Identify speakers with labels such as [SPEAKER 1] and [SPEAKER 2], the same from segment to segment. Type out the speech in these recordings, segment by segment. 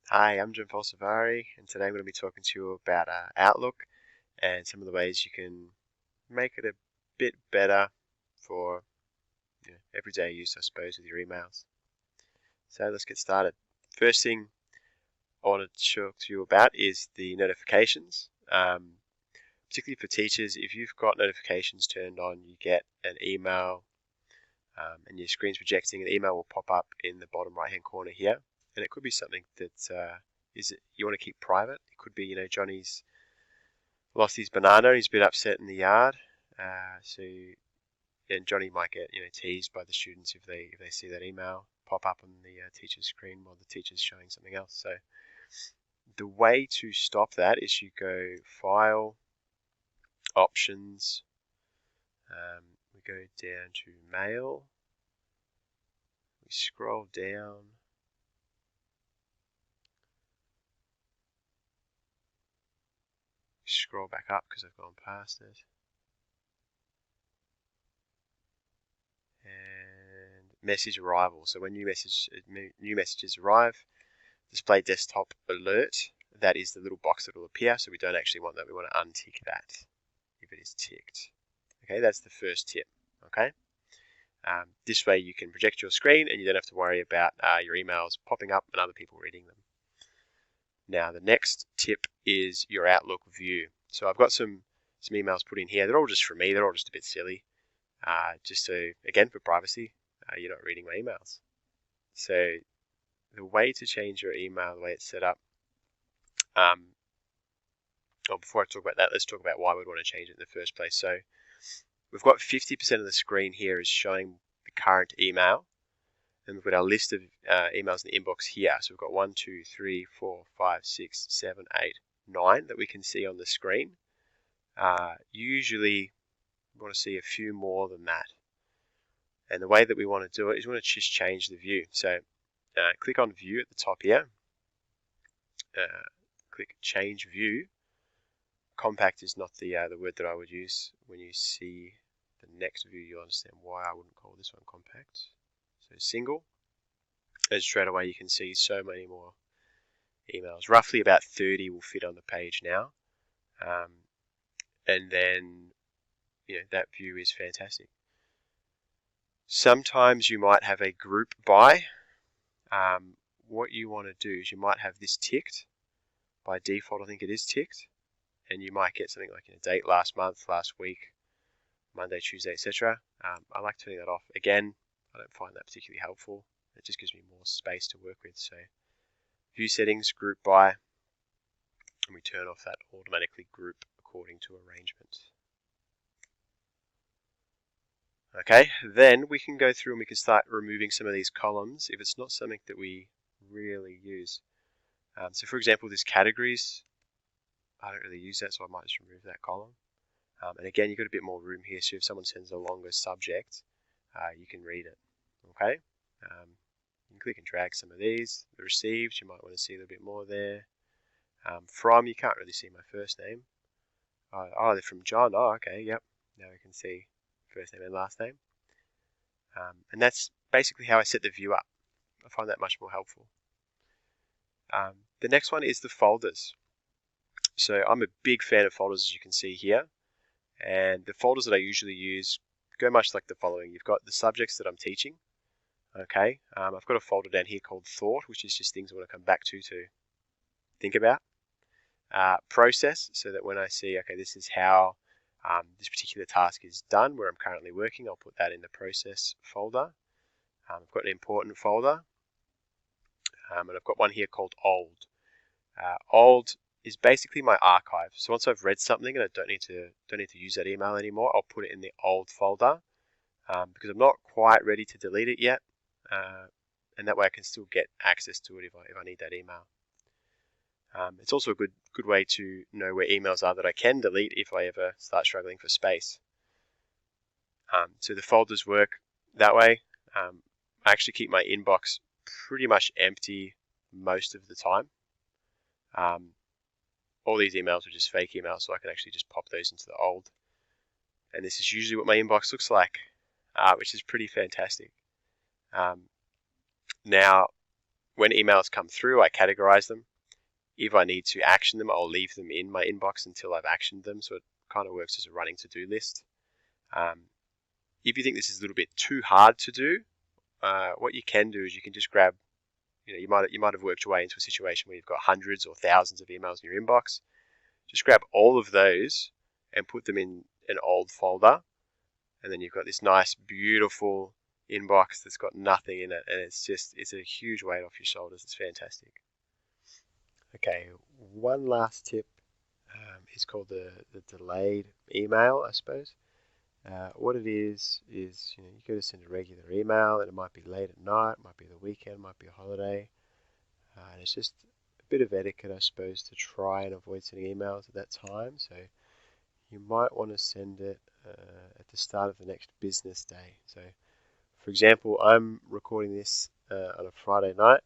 [SPEAKER 1] Hi, I'm Jim Falsavari, and today I'm going to be talking to you about Outlook and some of the ways you can make it a bit better for everyday use, I suppose, with your emails. So let's get started. First thing I want to talk to you about is the notifications. Particularly for teachers, if you've got notifications turned on, you get an email and your screen's projecting, an email will pop up in the bottom right-hand corner here, and it could be something that you want to keep private. It could be, Johnny's lost his banana and he's a bit upset in the yard. And Johnny might get teased by the students if they see that email pop up on the teacher's screen while the teacher's showing something else. So the way to stop that is you go File, Options. We go down to Mail. We scroll down. Scroll back up because I've gone past it. And message arrival. So when new messages arrive, display desktop alert. That is the little box that will appear. So we don't actually want that. We want to untick that if it is ticked. Okay, that's the first tip. Okay. This way you can project your screen and you don't have to worry about your emails popping up and other people reading them. Now the next tip is your Outlook view. So I've got some emails put in here. They're all just for me. They're all just a bit silly. Just so, again, for privacy, you're not reading my emails. So the way to change your email, the way it's set up, before I talk about that, let's talk about why we'd want to change it in the first place. So we've got 50% of the screen here is showing the current email, and we've got our list of emails in the inbox here. So we've got 1, 2, 3, 4, 5, 6, 7, 8, 9 that we can see on the screen. Usually we want to see a few more than that. And the way that we want to do it is we want to just change the view. So click on View at the top here. Click Change View. Compact is not the word that I would use. When you see the next view, you'll understand why I wouldn't call this one compact. So single. And straight away you can see so many more emails. Roughly about 30 will fit on the page now. And then, that view is fantastic. Sometimes you might have a group by. What you want to do is you might have this ticked. By default, I think it is ticked. And you might get something like date last month, last week, Monday, Tuesday, etc. I like turning that off. Again, I don't find that particularly helpful. It just gives me more space to work with. So view settings, group by, and we turn off that automatically group according to arrangement. Okay, then we can go through and we can start removing some of these columns if it's not something that we really use. So for example, this categories, I don't really use that, so I might just remove that column. And again, you've got a bit more room here, so if someone sends a longer subject, you can read it. Okay, you can click and drag some of these. The received, you might want to see a little bit more there. From, you can't really see my first name. Oh, they're from John. Oh, okay, yep. Now we can see first name and last name. And that's basically how I set the view up. I find that much more helpful. The next one is the folders. So I'm a big fan of folders, as you can see here. And the folders that I usually use go much like the following. You've got the subjects that I'm teaching. Okay, I've got a folder down here called Thought, which is just things I want to come back to think about. Process, so that when I see, okay, this is how this particular task is done, where I'm currently working, I'll put that in the process folder. I've got an important folder, and I've got one here called Old. Old is basically my archive. So once I've read something and I don't need to use that email anymore, I'll put it in the Old folder because I'm not quite ready to delete it yet, and that way I can still get access to it if I need that email. It's also a good way to know where emails are that I can delete if I ever start struggling for space. So the folders work that way. I actually keep my inbox pretty much empty most of the time. All these emails are just fake emails, so I can actually just pop those into the Old. And this is usually what my inbox looks like, which is pretty fantastic. Now, when emails come through, I categorize them. If I need to action them, I'll leave them in my inbox until I've actioned them. So it kind of works as a running to-do list. If you think this is a little bit too hard to do, what you can do is you can just grab, you might have worked your way into a situation where you've got hundreds or thousands of emails in your inbox. Just grab all of those and put them in an old folder, and then you've got this nice, beautiful inbox that's got nothing in it, and it's a huge weight off your shoulders. It's fantastic. Okay, one last tip is called the delayed email, I suppose. What it is you go to send a regular email, and it might be late at night, might be the weekend, might be a holiday, and it's just a bit of etiquette, I suppose, to try and avoid sending emails at that time. So you might want to send it at the start of the next business day. So, for example, I'm recording this on a Friday night,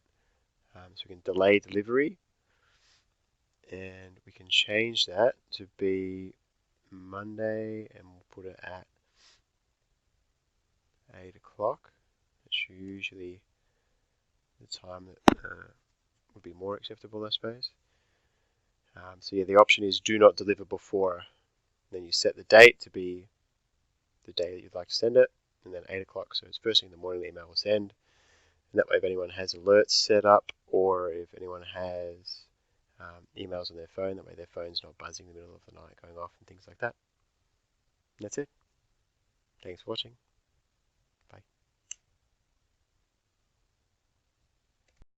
[SPEAKER 1] so we can delay delivery, and we can change that to be Monday, and we'll put it at 8 o'clock. It's usually the time that would be more acceptable, I suppose. So yeah, the option is do not deliver before. Then you set the date to be the day that you'd like to send it, and then 8 o'clock, so it's first thing in the morning the email will send. And that way, if anyone has alerts set up, or if anyone has emails on their phone, that way their phone's not buzzing in the middle of the night going off and things like that. And that's it. Thanks for watching.